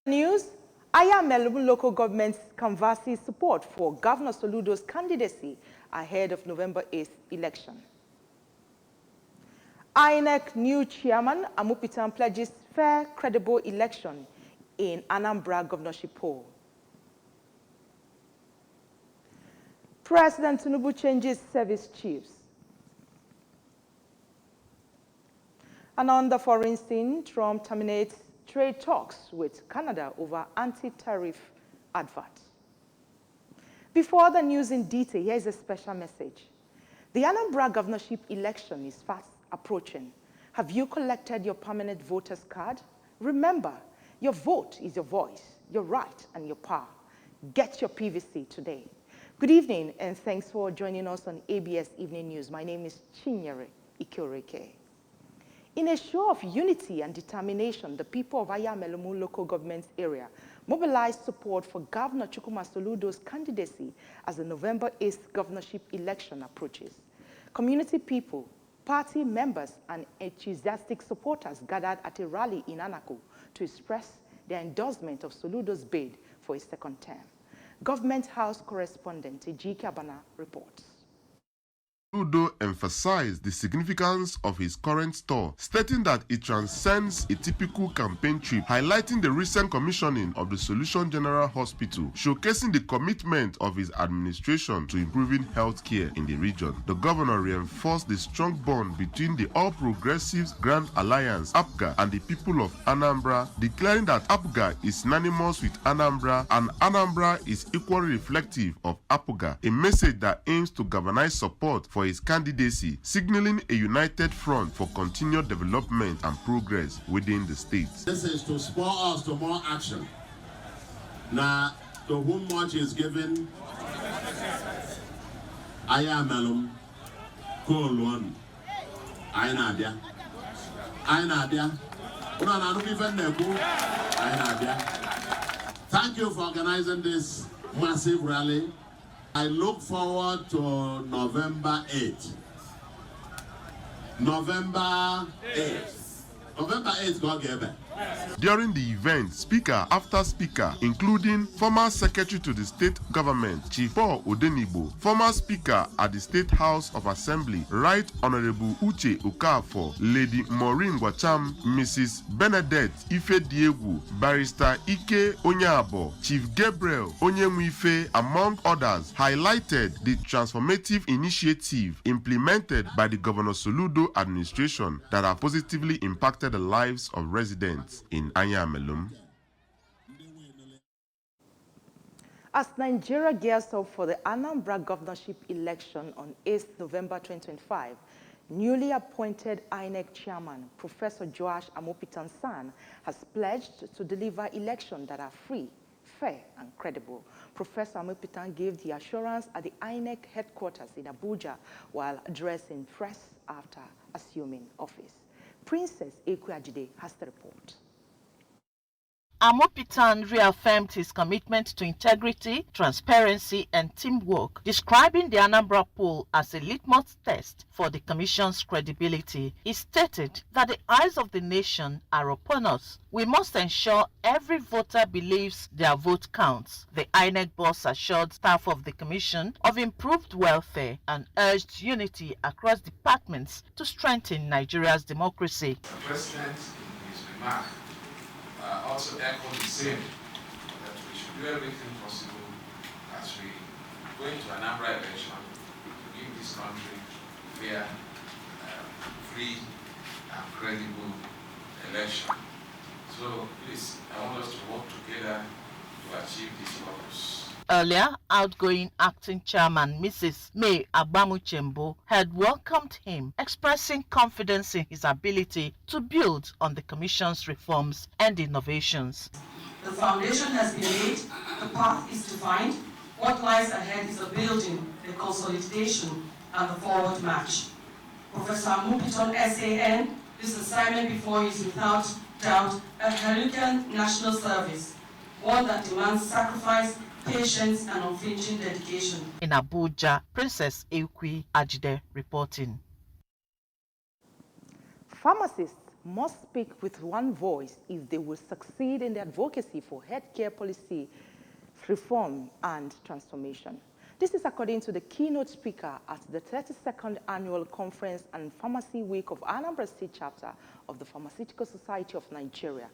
News, Anambra local government canvasses support for Governor Soludo's candidacy ahead of November 8th election. INEC new chairman Amupitan pledges fair, credible election in Anambra governorship poll. President Tinubu changes service chiefs. And on the foreign scene, Trump terminates trade talks with Canada over anti-tariff advert. Before the news in detail, here's a special message. The Anambra governorship election is fast approaching. Have you collected your permanent voter's card? Remember, your vote is your voice, your right, and your power. Get your PVC today. Good evening, and thanks for joining us on ABS Evening News. My name is Chinyere Ikoreke. In a show of unity and determination, the people of Anambra local government area mobilized support for Governor Chukwuma Soludo's candidacy as the November 8th governorship election approaches. Community people, party members, and enthusiastic supporters gathered at a rally in Anako to express their endorsement of Soludo's bid for a second term. Government House correspondent Ejike Abana reports. Soludo emphasized the significance of his current tour, stating that it transcends a typical campaign trip, highlighting the recent commissioning of the Solution General Hospital, showcasing the commitment of his administration to improving healthcare in the region. The governor reinforced the strong bond between the All Progressives Grand Alliance, APGA, and the people of Anambra, declaring that APGA is synonymous with Anambra and Anambra is equally reflective of APGA, a message that aims to galvanize support for his candidacy, signaling a united front for continued development and progress within the state. This is to spur us to more action. Now, to whom much is given, I am alum, call one. I Nadia. Thank you for organizing this massive rally. I look forward to November 8th. November 8th, God gave it. During the event, speaker after speaker, including former secretary to the state government, Chief Paul Odenibo, former speaker at the State House of Assembly, Right Honorable Uche Okafor, Lady Maureen Gwacham, Mrs. Benedette Ife Diegu, Barrister Ike Onyabo, Chief Gabriel Onyenwife, among others, highlighted the transformative initiative implemented by the Governor Soludo administration that have positively impacted the lives of residents in Anambra. As Nigeria gears up for the Anambra governorship election on 8th November 2025, newly appointed INEC chairman, Professor Joash Amopitan's son, has pledged to deliver elections that are free, fair, and credible. Professor Amopitan gave the assurance at the INEC headquarters in Abuja while addressing press after assuming office. Princess Ekwe has the report. Amopitan reaffirmed his commitment to integrity, transparency, and teamwork, describing the Anambra poll as a litmus test for the Commission's credibility. He stated that the eyes of the nation are upon us. We must ensure every voter believes their vote counts. The INEC boss assured staff of the Commission of improved welfare and urged unity across departments to strengthen Nigeria's democracy. The President, in his remark, also echoed the same, that we should do everything possible as we go into an Anambra election to give this country fair, free, and credible election. So please, I want us to work together to achieve this purpose. Earlier, outgoing acting chairman Mrs. May Agbamuchembo had welcomed him, expressing confidence in his ability to build on the Commission's reforms and innovations. The foundation has been laid, the path is defined, what lies ahead is a building, the consolidation, and the forward march. Professor Amupitan SAN, this assignment before you is without doubt a Herculean national service, one that demands sacrifice, patience, and unflinching dedication. In Abuja, Princess Ekwe Ajide reporting. Pharmacists must speak with one voice if they will succeed in the advocacy for healthcare policy reform and transformation. This is according to the keynote speaker at the 32nd Annual Conference and Pharmacy Week of Anambra State Chapter of the Pharmaceutical Society of Nigeria,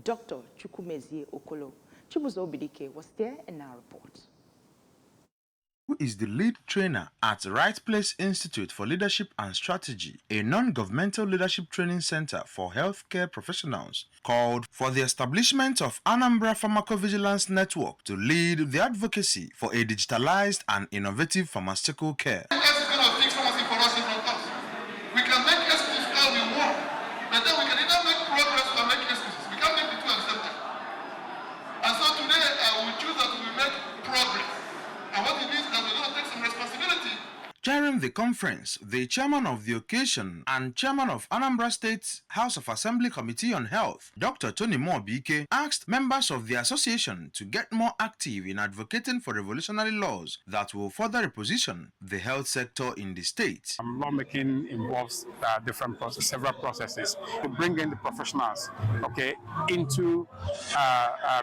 Dr. Chukwumezie Okolo. Chibuzo Obidike was there in our report. Who is the lead trainer at Right Place Institute for Leadership and Strategy, a non-governmental leadership training center for healthcare professionals, called for the establishment of Anambra Pharmacovigilance Network to lead the advocacy for a digitalized and innovative pharmaceutical care. Is going to fix pharmacy for us in front of us. We can make excuses all we want, but then we can either make progress or make excuses. We can't make the two at the same time. And so today, we choose that we make progress. And what it means is that we're going to take some responsibility. During the conference, the chairman of the occasion and chairman of Anambra State House of Assembly Committee on Health, Dr. Tony Moobike, asked members of the association to get more active in advocating for revolutionary laws that will further reposition the health sector in the state. Lawmaking involves several processes to bring in the professionals, into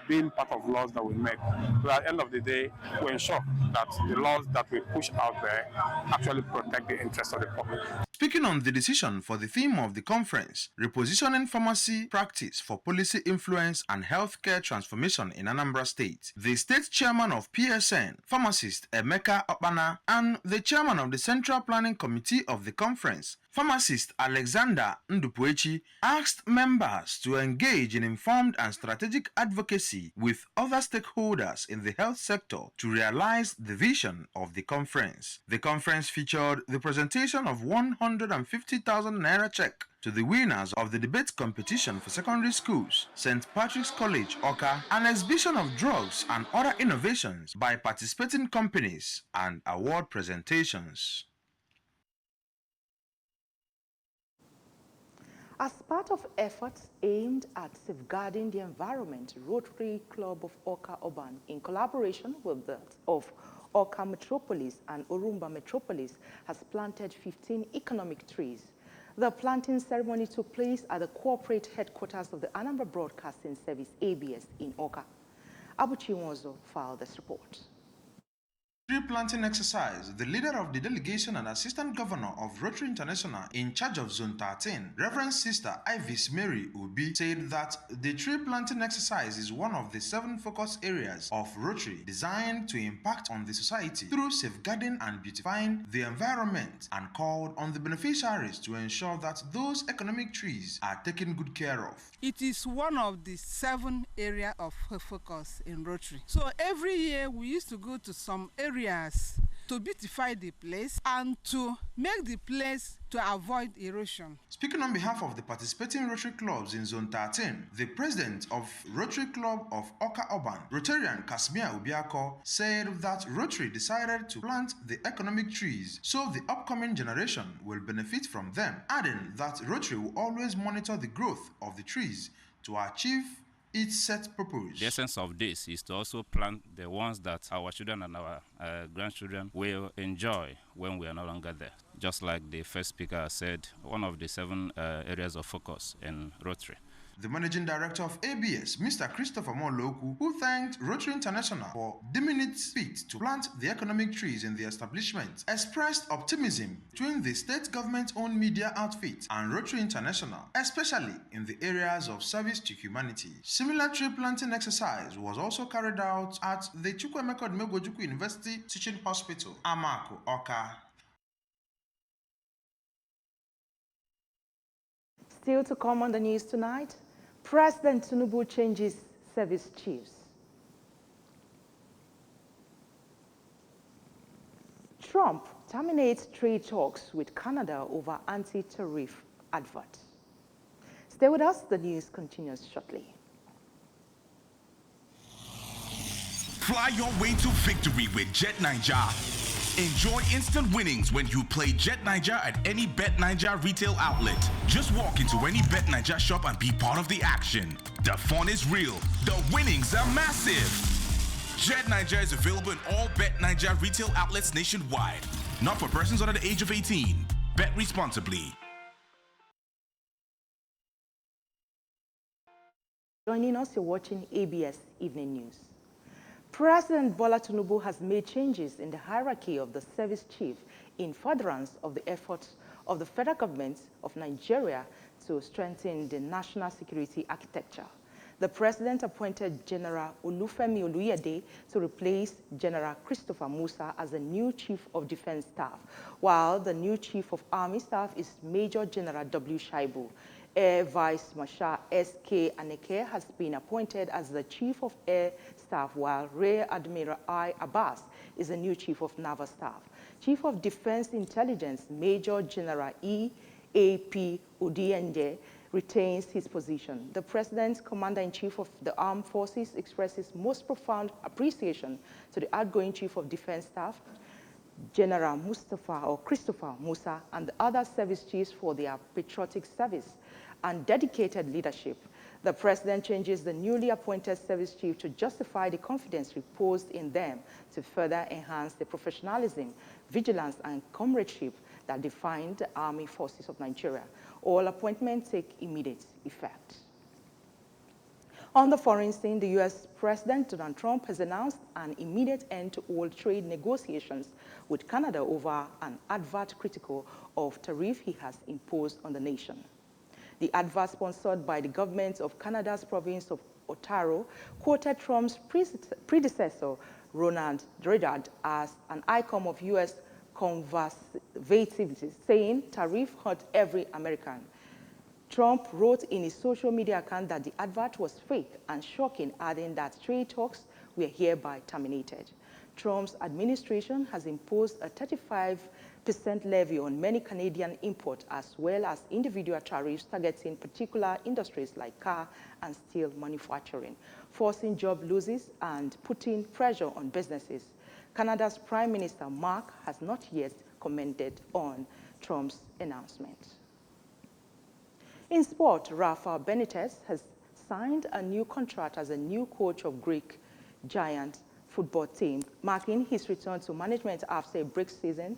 being part of laws that we make. So at the end of the day, we ensure that the laws that we push out there actually protect the interests of the public. Speaking on the decision for the theme of the conference, repositioning pharmacy practice for policy influence and healthcare transformation in Anambra State, the state chairman of PSN, pharmacist Emeka Okpana, and the chairman of the Central Planning Committee of the conference, pharmacist Alexander Ndupuechi, asked members to engage in informed and strategic advocacy with other stakeholders in the health sector to realize the vision of the conference. The conference featured the presentation of 150,000 naira check to the winners of the debate competition for secondary schools, St. Patrick's College, Oka, an exhibition of drugs and other innovations by participating companies, and award presentations. As part of efforts aimed at safeguarding the environment, Rotary Club of Oka Urban, in collaboration with that of Oka Metropolis and Orumba Metropolis, has planted 15 economic trees. The planting ceremony took place at the corporate headquarters of the Anambra Broadcasting Service, ABS, in Oka. Abuchi Nwozo filed this report. Tree planting exercise, the leader of the delegation and assistant governor of Rotary International in charge of Zone 13, Reverend Sister Ivis Mary Ubi, said that the tree planting exercise is one of the 7 focus areas of Rotary designed to impact on the society through safeguarding and beautifying the environment, and called on the beneficiaries to ensure that those economic trees are taken good care of. It is one of the 7 areas of focus in Rotary. So every year we used to go to some areas to beautify the place and to make the place to avoid erosion. Speaking on behalf of the participating Rotary clubs in Zone 13, the president of Rotary Club of Oka Urban, Rotarian Kasmia Ubiako, said that Rotary decided to plant the economic trees so the upcoming generation will benefit from them, adding that Rotary will always monitor the growth of the trees to achieve its set purpose. The essence of this is to also plant the ones that our children and our grandchildren will enjoy when we are no longer there. Just like the first speaker said, one of the 7 areas of focus in Rotary. The managing director of ABS, Mr. Christopher Moloku, who thanked Rotary International for deeming it fit to plant the economic trees in the establishment, expressed optimism between the state government-owned media outfit and Rotary International, especially in the areas of service to humanity. Similar tree planting exercise was also carried out at the Chukwuemeka Odumegwu University Teaching Hospital, Amako, Oka. Still to come on the news tonight, President Tinubu changes service chiefs. Trump terminates trade talks with Canada over anti-tariff advert. Stay with us, the news continues shortly. Fly your way to victory with Jet Niger. Enjoy instant winnings when you play Jet Niger at any Bet Niger retail outlet. Just walk into any Bet Niger shop and be part of the action. The fun is real. The winnings are massive. Jet Niger is available in all Bet Niger retail outlets nationwide. Not for persons under the age of 18. Bet responsibly. Joining us, you're watching ABS Evening News. President Bola Tinubu has made changes in the hierarchy of the service chief in furtherance of the efforts of the federal government of Nigeria to strengthen the national security architecture. The president appointed General Olufemi Oluyede to replace General Christopher Musa as the new Chief of Defense Staff, while the new Chief of Army Staff is Major General W. Shaibu. Air Vice Marshal S.K. Aneke has been appointed as the Chief of Air Staff, while Rear Admiral I. Abbas is the new Chief of Naval Staff. Chief of Defense Intelligence, Major General E.A.P. Odiende, retains his position. The President, Commander-in-Chief of the Armed Forces, expresses most profound appreciation to the outgoing Chief of Defense Staff, General Christopher Musa, and the other service chiefs for their patriotic service and dedicated leadership. The President changes the newly appointed service chief to justify the confidence reposed in them to further enhance the professionalism, vigilance, and comradeship that define the Army Forces of Nigeria. All appointments take immediate effect. On the foreign scene, the U.S. President Donald Trump has announced an immediate end to all trade negotiations with Canada over an advert critical of tariff he has imposed on the nation. The advert, sponsored by the government of Canada's province of Ontario, quoted Trump's predecessor, Ronald Reagan, as an icon of U.S. conservatism, saying tariff hurt every American. Trump wrote in his social media account that the advert was fake and shocking, adding that trade talks were hereby terminated. Trump's administration has imposed a 35% levy on many Canadian imports, as well as individual tariffs targeting particular industries like car and steel manufacturing, forcing job losses and putting pressure on businesses. Canada's Prime Minister Mark has not yet commented on Trump's announcement. In sport, Rafa Benitez has signed a new contract as a new coach of Greek giant football team, marking his return to management after a break season,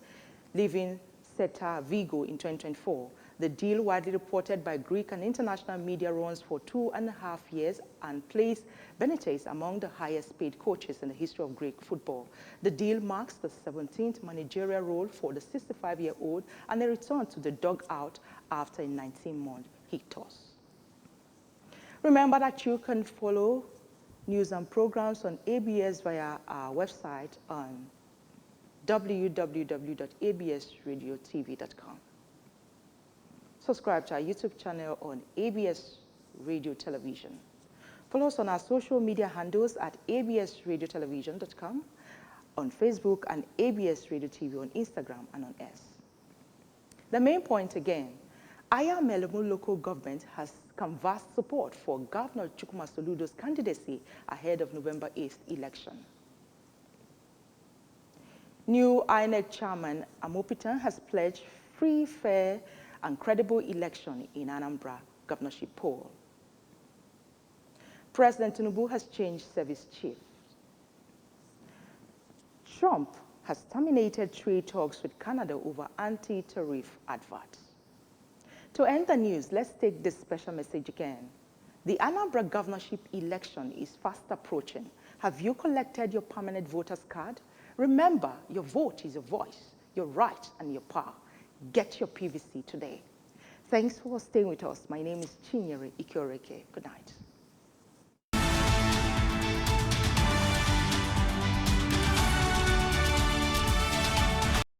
leaving Celta Vigo in 2024. The deal, widely reported by Greek and international media, runs for 2.5 years and placed Benitez among the highest paid coaches in the history of Greek football. The deal marks the 17th managerial role for the 65-year-old and a return to the dugout after a 19-month hiatus. Remember that you can follow news and programs on ABS via our website on www.absradiotv.com. Subscribe to our YouTube channel on ABS Radio Television. Follow us on our social media handles at absradiotelevision.com, on Facebook, and ABS Radio TV on Instagram and on X. The main point again, Ayamelemu local government has canvassed support for Governor Chukwuma Soludo's candidacy ahead of November 8th election. New INEC chairman Amopitan has pledged free, fair, and credible election in Anambra governorship poll. President Tinubu has changed service chief. Trump has terminated trade talks with Canada over anti-tariff adverts. To end the news, let's take this special message again. The Anambra governorship election is fast approaching. Have you collected your permanent voter's card? Remember, your vote is your voice, your right, and your power. Get your PVC today. Thanks for staying with us. My name is Chinyere Ikioreke. Good night.